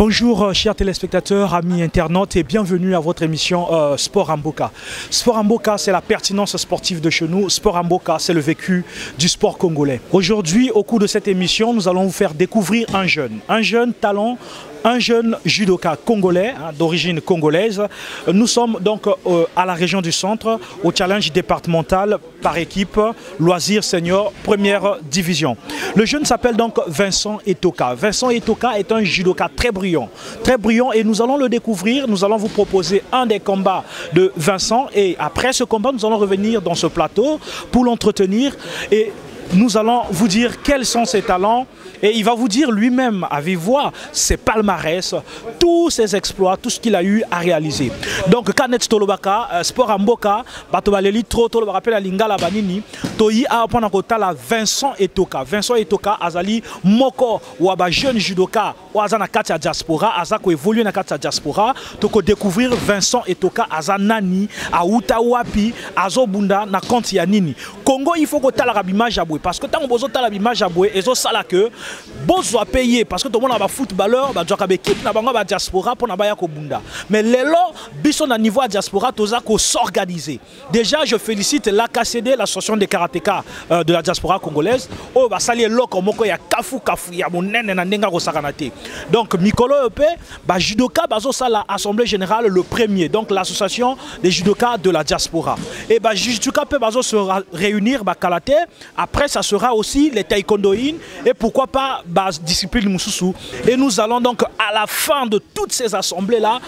Bonjour chers téléspectateurs, amis internautes et bienvenue à votre émission Sport en Mboka. Sport en Mboka, c'est la pertinence sportive de chez nous. Sport en Mboka, c'est le vécu du sport congolais. Aujourd'hui, au cours de cette émission, nous allons vous faire découvrir un jeune talent, un jeune judoka congolais, d'origine congolaise. Nous sommes donc à la région du centre, au challenge départemental par équipe, loisirs senior, première division. Le jeune s'appelle donc Vincent Etoka. Vincent Etoka est un judoka très brillant et nous allons le découvrir. Nous allons vous proposer un des combats de Vincent et après ce combat, nous allons revenir dans ce plateau pour l'entretenir et nous allons vous dire quels sont ses talents et il va vous dire lui-même à vive voix ses palmarès, tous ses exploits, tout ce qu'il a eu à réaliser. Donc, Kanet Tolobaka, Sport en Mboka, Batobaleli, Tolobaka, rappelle à Lingala Banini, Toyi a la Vincent Etoka. Vincent Etoka, Azali, Moko, Waba jeune judoka, Wazana Katia Diaspora, Azako évolue na Katia Diaspora, Toko découvrir Vincent Etoka, Azanani, Aouta Wapi, Azobunda, na Kanti Yanini. Congo, il faut que tu aies l'image à bouer. Parce que tant que tu as l'image à bouer, et ça là que bon soit payé parce que tout le monde a un footballeur, bah tu as équipe na bango ba diaspora pour na ba yako bunda. Mais lelo bison na niveau diaspora toza ko s'organiser. Déjà je félicite l'AKCD, l'association des karatéka de la diaspora congolaise. Oh ba sali loko moko ya kafu ya monene na ndenga ko sakanate. Donc Mikolo EP ba judoka bazo sala assemblée générale le premier. Donc l'association des judokas de la diaspora. Et ba judoka pe bazo se réunir ba karaté. Après ça sera aussi les taekwondoïnes et pourquoi pas discipline Moussoussou. Et nous allons donc à la fin de toutes ces assemblées-là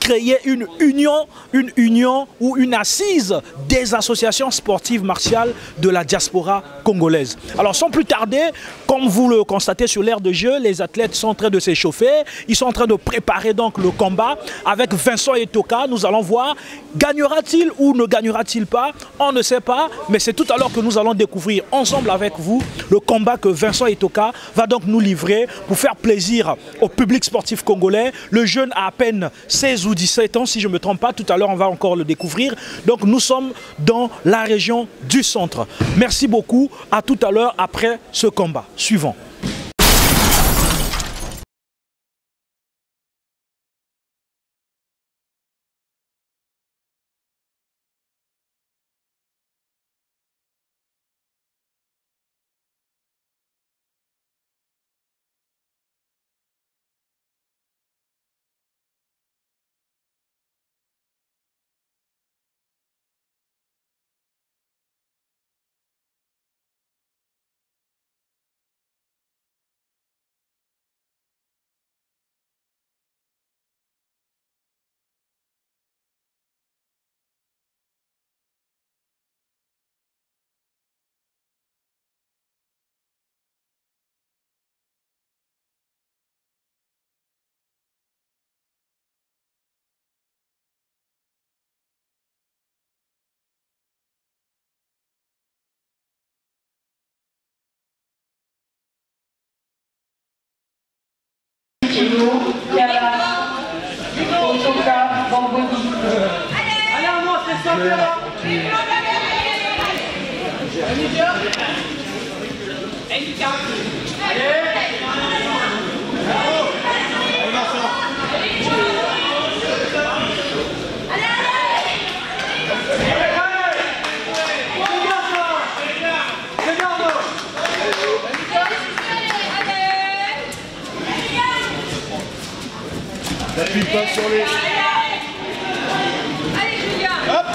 créer une union ou une assise des associations sportives martiales de la diaspora congolaise. Alors sans plus tarder, comme vous le constatez sur l'aire de jeu, les athlètes sont en train de s'échauffer, ils sont en train de préparer donc le combat avec Vincent Etoka. Nous allons voir, gagnera-t-il ou ne gagnera-t-il pas? On ne sait pas, mais c'est tout à l'heure que nous allons découvrir ensemble avec vous le combat que Vincent Etoka va donc nous livrer pour faire plaisir au public sportif congolais. Le jeune a à peine 16 ou 17 ans, si je ne me trompe pas. Tout à l'heure, on va encore le découvrir. Donc, nous sommes dans la région du centre. Merci beaucoup. À tout à l'heure après ce combat. Suivant. Chez nous, il y a la Etoka Bamboni. Allez, à moi, c'est ça, là. T'appuies pas sur les... Allez Julien. Hop.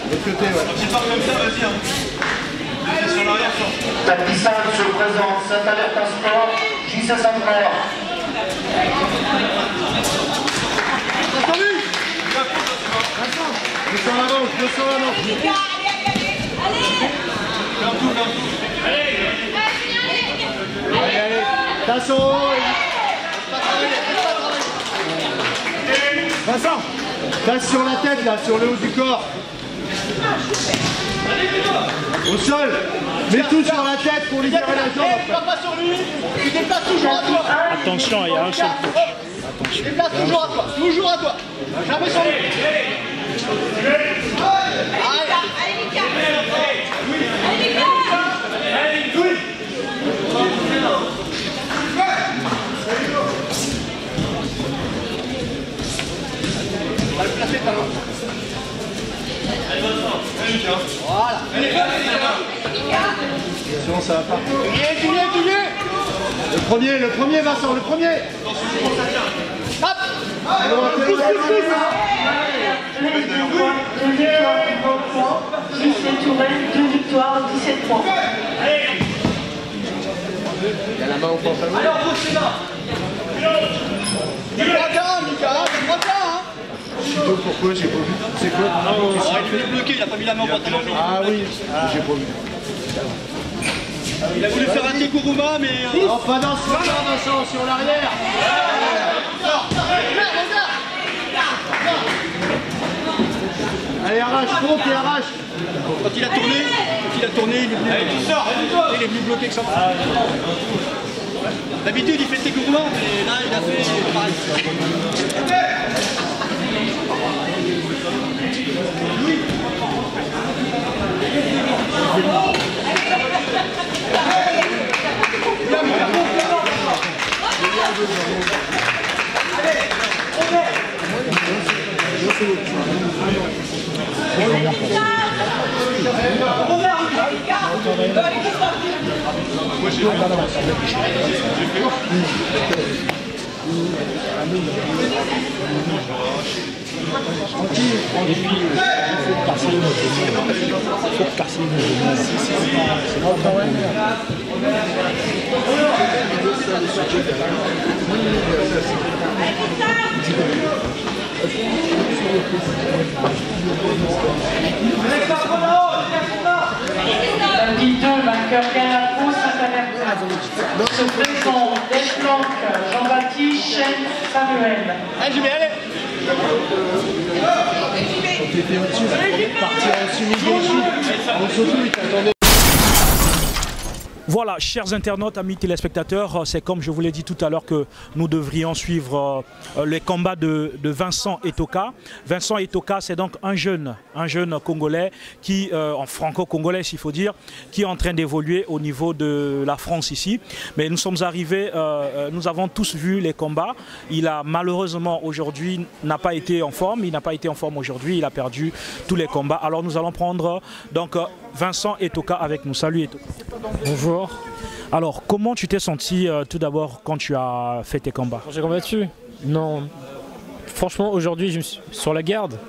De l'autre côté, ouais. Si part comme ça, vas-y. Hein. Sur l'arrière, sort. Tapissage se présente, Saint-Alerte en sport, J. Saint-André. Descends la manche, descends la manche. Allez. Allez, allez. Attention. Vincent, passe sur la tête là, sur le haut du corps. Au sol. Mets tout sur la tête pour libérer la jambe. Pas sur lui. Tu déplaces toujours à toi. Attention, il y a un seul coach. Tu déplaces toujours à toi. Toujours à toi. Jamais sur lui. Allez Mika. Allez Mika. Voilà. Attention, ça va pas. Juliet. Le premier, Vincent, le premier. Hop. Deux victoires, 20 points. Gisèle Touraine, 2 victoires, 17 points. Il y a la main au pantalon. Alors, pousse les mains. Il y a 3 cas, Lucas. Il y a 3 cas, hein. Chito, pourquoi j'ai pas vu? C'est quoi? Il est bloqué, il a pas mis la main au pantalon. Ah oui, j'ai pas vu. Il a voulu faire un Tekuruma, mais... Oh, pas dans ce sens, Vincent, sur l'arrière. Allez, arrache, monte et arrache. Quand il a tourné, il est venu bloquer que ça. D'habitude, il fait le Tekuruma, mais là, il a fait pareil. Samedi 2, vainqueur Galapou, Saint-Avertin. Se présente Deslanques, Jean-Baptiste, Chêne, Samuel. Allez, Julie, allez. T'étais au-dessus, partir en dessous, il t'attendait. Voilà, chers internautes, amis téléspectateurs, c'est comme je vous l'ai dit tout à l'heure que nous devrions suivre les combats de Vincent Etoka. Vincent Etoka, c'est donc un jeune Congolais qui, en franco-congolais s'il faut dire, qui est en train d'évoluer au niveau de la France ici. Mais nous sommes arrivés, nous avons tous vu les combats. Il a malheureusement aujourd'hui n'a pas été en forme. Il n'a pas été en forme aujourd'hui. Il a perdu tous les combats. Alors nous allons prendre donc Vincent Etoka avec nous. Salut Etoka. Bonjour. Alors, comment tu t'es senti tout d'abord quand tu as fait tes combats? Quand j'ai combattu? Non. Franchement, aujourd'hui, sur la garde,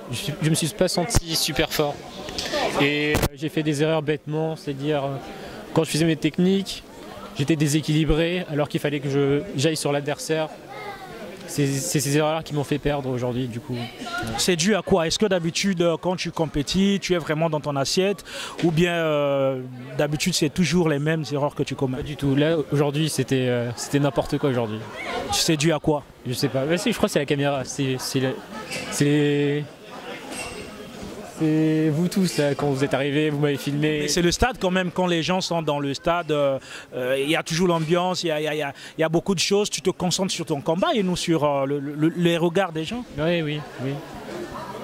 je me suis pas senti super fort. Et j'ai fait des erreurs bêtement, c'est-à-dire quand je faisais mes techniques, j'étais déséquilibré alors qu'il fallait que j'aille sur l'adversaire. C'est ces erreurs qui m'ont fait perdre aujourd'hui, du coup. C'est dû à quoi? Est-ce que d'habitude, quand tu compétis, tu es vraiment dans ton assiette? Ou bien d'habitude, c'est toujours les mêmes erreurs que tu commets? Pas du tout. Là, aujourd'hui, c'était n'importe quoi aujourd'hui. C'est dû à quoi? Je sais pas. Je crois que c'est la caméra. C'est vous tous là, quand vous êtes arrivés, vous m'avez filmé. C'est le stade quand même, quand les gens sont dans le stade, il y a toujours l'ambiance, il y a beaucoup de choses, tu te concentres sur ton combat et nous sur les regards des gens. Oui.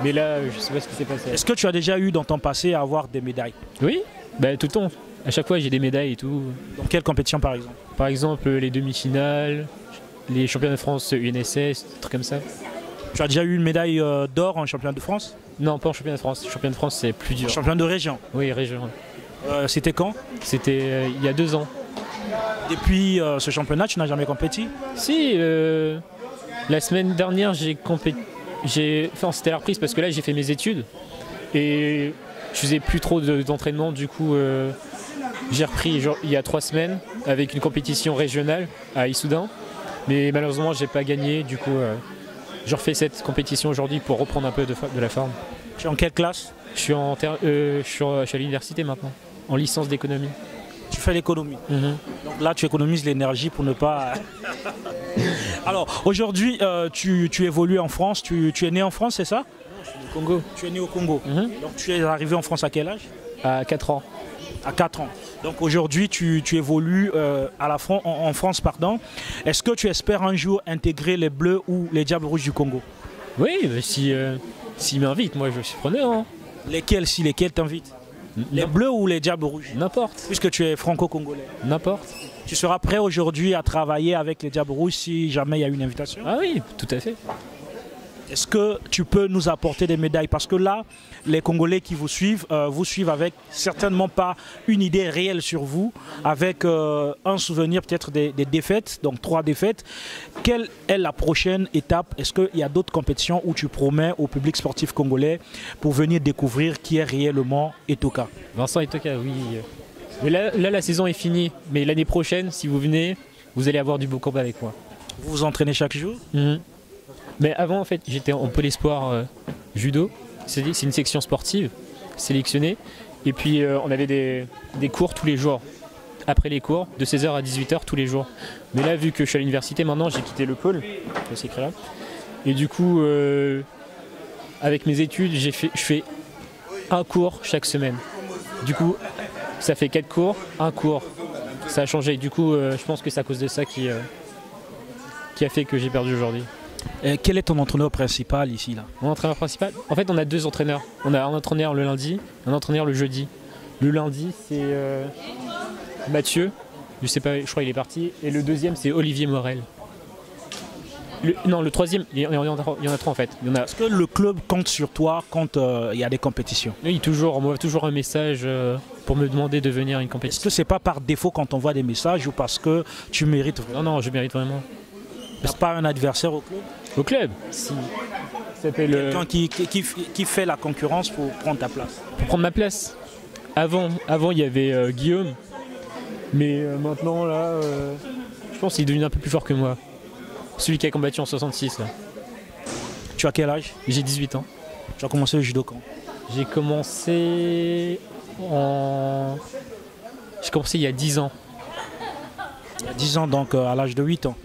Mais là, je sais pas ce qui s'est passé. Est-ce que tu as déjà eu dans ton passé à avoir des médailles? Oui, tout le temps. À chaque fois j'ai des médailles et tout. Dans quelle compétition par exemple? Par exemple les demi-finales, les championnats de France UNSS, des trucs comme ça. Tu as déjà eu une médaille d'or en championnat de France? Non, pas en championnat de France. Le championnat de France, c'est plus dur. Championnat de région? Oui, région. C'était quand? C'était il y a 2 ans. Depuis ce championnat, tu n'as jamais compéti? Si, la semaine dernière, j'ai compéti. Enfin, c'était la reprise parce que là, j'ai fait mes études. Et je faisais plus trop d'entraînement. Du coup, j'ai repris il y a 3 semaines avec une compétition régionale à Issoudun. Mais malheureusement, j'ai pas gagné. Du coup, je refais cette compétition aujourd'hui pour reprendre un peu de la forme. Tu es en quelle classe? Je suis à l'université maintenant, en licence d'économie. Tu fais l'économie. Donc là, tu économises l'énergie pour ne pas... Alors, aujourd'hui, tu évolues en France. Tu es né en France, c'est ça? Non, je suis au Congo. Tu es né au Congo. Donc tu es arrivé en France à quel âge? À 4 ans. À 4 ans. Donc aujourd'hui, tu évolues en France, pardon. Est-ce que tu espères un jour intégrer les Bleus ou les Diables Rouges du Congo? Oui, mais s'ils m'invitent, moi je suis preneur. Hein. Lesquels t'invitent? Les Bleus ou les Diables Rouges? N'importe. Puisque tu es franco-congolais. N'importe. Tu seras prêt aujourd'hui à travailler avec les Diables Rouges si jamais il y a une invitation? Ah oui, tout à fait. Est-ce que tu peux nous apporter des médailles? Parce que là, les Congolais qui vous suivent avec certainement pas une idée réelle sur vous, avec un souvenir peut-être des défaites, donc 3 défaites. Quelle est la prochaine étape? Est-ce qu'il y a d'autres compétitions où tu promets au public sportif congolais pour venir découvrir qui est réellement Etoka? Vincent Etoka, oui. Mais là, la saison est finie. Mais l'année prochaine, si vous venez, vous allez avoir du beau combat avec moi. Vous vous entraînez chaque jour? Mais avant, en fait, j'étais en pôle espoir judo. C'est une section sportive sélectionnée. Et puis, on avait des cours tous les jours. Après les cours, de 16h à 18h tous les jours. Mais là, vu que je suis à l'université, maintenant, j'ai quitté le pôle. C'est écrit là. Et du coup, avec mes études, je fais un cours chaque semaine. Du coup, ça fait 4 cours, un cours. Ça a changé. Du coup, je pense que c'est à cause de ça qui a fait que j'ai perdu aujourd'hui. Quel est ton entraîneur principal ici là? Mon entraîneur principal? En fait, on a 2 entraîneurs. On a un entraîneur le lundi, un entraîneur le jeudi. Le lundi, c'est Mathieu. Je sais pas, je crois qu'il est parti. Et le deuxième, c'est Olivier Morel. Le troisième, il y en a 3 en fait. Est-ce que le club compte sur toi quand il y a des compétitions? Oui, on m'envoie toujours un message pour me demander de venir à une compétition. Est-ce que c'est pas par défaut quand on voit des messages ou parce que tu mérites vraiment? Non, je mérite vraiment. N'est-ce pas un adversaire au club? Au club, si. Quelqu'un qui fait la concurrence pour prendre ta place. Pour prendre ma place. Avant il y avait Guillaume. Mais maintenant, là, je pense qu'il est devenu un peu plus fort que moi. Celui qui a combattu en 66, là. Tu as quel âge? J'ai 18 ans. Tu as commencé le judo quand? J'ai commencé il y a 10 ans. Il y a 10 ans, donc à l'âge de 8 ans.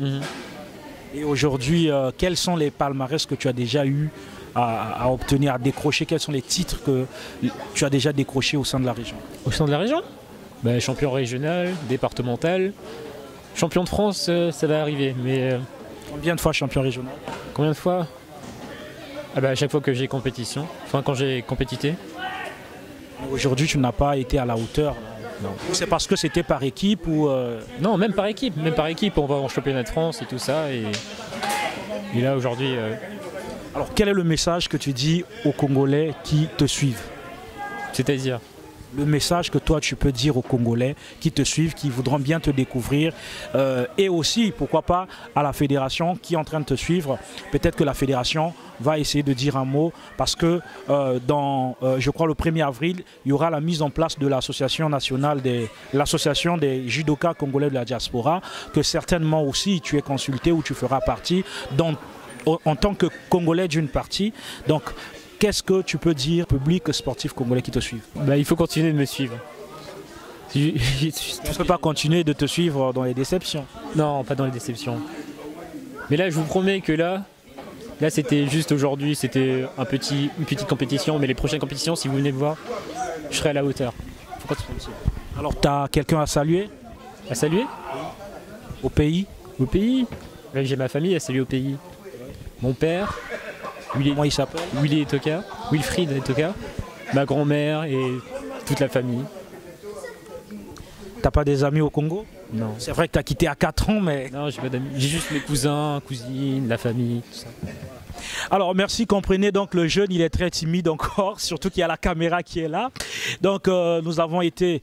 Et aujourd'hui, quels sont les palmarès que tu as déjà eu à obtenir, à décrocher? Quels sont les titres que tu as déjà décrochés au sein de la région? Au sein de la région? Champion régional, départemental. Champion de France, ça va arriver. Mais combien de fois champion régional? Combien de fois? À chaque fois que j'ai compétition. Enfin, quand j'ai compétité. Aujourd'hui, tu n'as pas été à la hauteur? Non. C'est parce que c'était par équipe ou Non, même par équipe. Même par équipe, on va en championnat de France et tout ça. Et là, aujourd'hui... Alors, quel est le message que tu dis aux Congolais qui te suivent? C'est-à-dire? Le message que toi tu peux dire aux Congolais qui te suivent, qui voudront bien te découvrir et aussi, pourquoi pas, à la fédération qui est en train de te suivre. Peut-être que la fédération va essayer de dire un mot parce que je crois le 1er avril, il y aura la mise en place de l'association nationale l'association des judokas congolais de la diaspora, que certainement aussi tu es consulté ou tu feras partie en tant que Congolais d'une partie. Donc, qu'est-ce que tu peux dire au public sportif congolais qui te suivent? Il faut continuer de me suivre. On ne peut pas continuer de te suivre dans les déceptions. Non, pas dans les déceptions. Mais là, je vous promets que là c'était juste aujourd'hui, c'était une petite compétition. Mais les prochaines compétitions, si vous venez me voir, je serai à la hauteur. Faut continuer. Alors, tu as quelqu'un à saluer? À saluer? Au pays? Au pays? Là, j'ai ma famille à saluer au pays. Mon père. Comment il s'appelle? Wilfried Etoka, ma grand-mère et toute la famille. T'as pas des amis au Congo? Non. C'est vrai que tu as quitté à 4 ans, mais... Non, j'ai pas d'amis. J'ai juste mes cousins, cousines, la famille, tout ça. Alors merci, comprenez, donc le jeune il est très timide encore, surtout qu'il y a la caméra qui est là. Donc nous avons été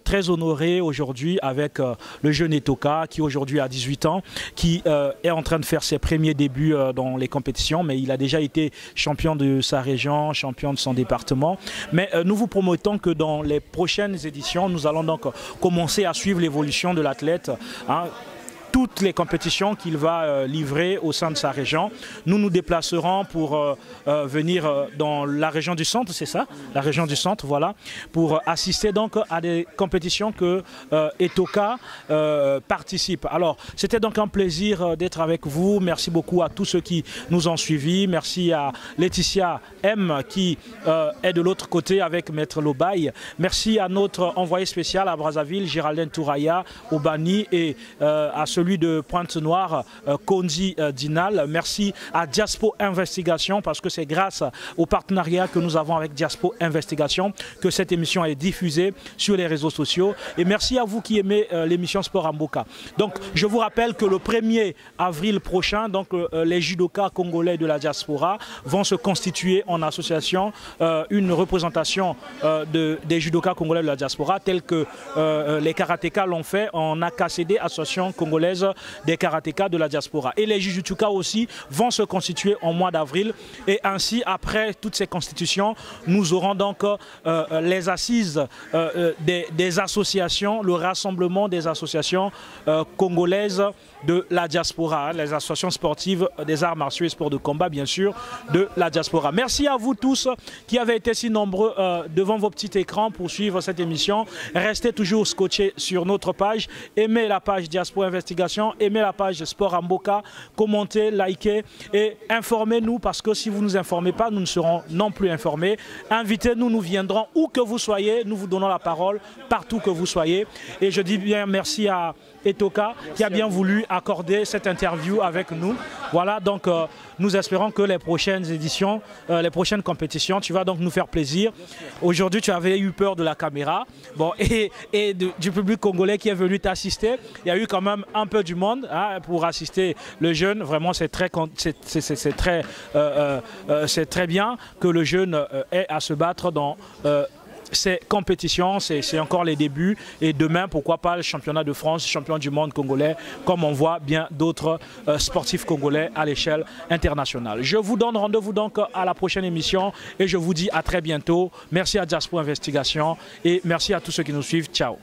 très honorés aujourd'hui avec le jeune Etoka qui aujourd'hui a 18 ans, qui est en train de faire ses premiers débuts dans les compétitions, mais il a déjà été champion de sa région, champion de son département. Mais nous vous promettons que dans les prochaines éditions, nous allons donc commencer à suivre l'évolution de l'athlète. Toutes les compétitions qu'il va livrer au sein de sa région. Nous nous déplacerons pour venir dans la région du centre, c'est ça? La région du centre, voilà, pour assister donc à des compétitions que Etoka participe. Alors, c'était donc un plaisir d'être avec vous. Merci beaucoup à tous ceux qui nous ont suivis. Merci à Laetitia M qui est de l'autre côté avec Maître Lobaye. Merci à notre envoyé spécial à Brazzaville, Géraldine Touraya, au Bani, et à celui celui de Pointe-Noire, Kondi Dinal. Merci à Diaspo Investigation parce que c'est grâce au partenariat que nous avons avec Diaspo Investigation que cette émission est diffusée sur les réseaux sociaux. Et merci à vous qui aimez l'émission Sport Amboka. Donc je vous rappelle que le 1er avril prochain, donc, les judokas congolais de la diaspora vont se constituer en association, une représentation des judokas congolais de la diaspora telle que les karatékas l'ont fait en AKCD, Association congolaise des karatékas de la diaspora. Et les jujutsukas aussi vont se constituer en mois d'avril. Et ainsi, après toutes ces constitutions, nous aurons donc les assises des associations, le rassemblement des associations congolaises de la diaspora, les associations sportives des arts martiaux et sports de combat, bien sûr, de la diaspora. Merci à vous tous qui avez été si nombreux devant vos petits écrans pour suivre cette émission. Restez toujours scotchés sur notre page. Aimez la page Diaspo Investigation, aimez la page Sport Amboka, commentez, likez et informez-nous parce que si vous ne nous informez pas, nous ne serons non plus informés. Invitez-nous, nous viendrons où que vous soyez, nous vous donnons la parole partout que vous soyez. Et je dis bien merci à Etoka qui a bien voulu accorder cette interview avec nous. Voilà, donc nous espérons que les prochaines éditions, les prochaines compétitions, tu vas donc nous faire plaisir. Aujourd'hui, tu avais eu peur de la caméra bon, et du public congolais qui est venu t'assister. Il y a eu quand même un peu du monde hein, pour assister le jeune. Vraiment, c'est très bien que le jeune ait à se battre dans ces compétitions, c'est encore les débuts et demain pourquoi pas le championnat de France, champion du monde congolais comme on voit bien d'autres sportifs congolais à l'échelle internationale. Je vous donne rendez-vous donc à la prochaine émission et je vous dis à très bientôt. Merci à Diaspo Investigation et merci à tous ceux qui nous suivent. Ciao.